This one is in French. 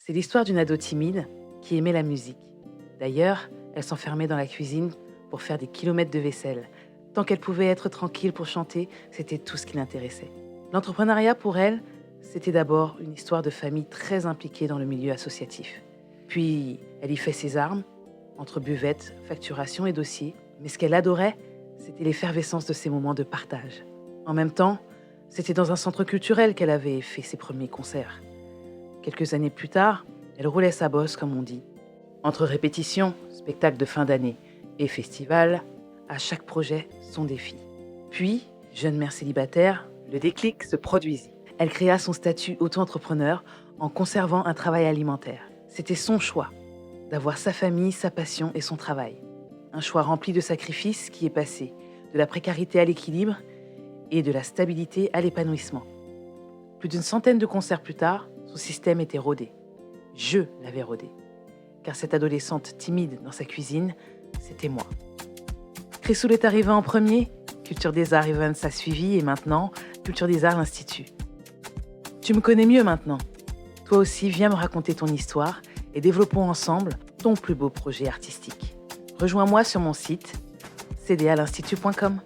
C'est l'histoire d'une ado timide qui aimait la musique. D'ailleurs, elle s'enfermait dans la cuisine pour faire des kilomètres de vaisselle. Tant qu'elle pouvait être tranquille pour chanter, c'était tout ce qui l'intéressait. L'entrepreneuriat pour elle, c'était d'abord une histoire de famille très impliquée dans le milieu associatif. Puis, elle y fait ses armes, entre buvettes, facturation et dossiers. Mais ce qu'elle adorait, c'était l'effervescence de ces moments de partage. En même temps, c'était dans un centre culturel qu'elle avait fait ses premiers concerts. Quelques années plus tard, elle roulait sa bosse, comme on dit. Entre répétitions, spectacles de fin d'année et festivals, à chaque projet, son défi. Puis, jeune mère célibataire, le déclic se produisit. Elle créa son statut auto-entrepreneur en conservant un travail alimentaire. C'était son choix, d'avoir sa famille, sa passion et son travail. Un choix rempli de sacrifices qui est passé de la précarité à l'équilibre et de la stabilité à l'épanouissement. Plus d'une centaine de concerts plus tard, son système était rodé. Je l'avais rodé. Car cette adolescente timide dans sa cuisine, c'était moi. Chrysoul est arrivé en premier, Culture des Arts Evans a suivi et maintenant, Culture des Arts l'Institut. Tu me connais mieux maintenant. Toi aussi, viens me raconter ton histoire et développons ensemble ton plus beau projet artistique. Rejoins-moi sur mon site cdalinstitut.com.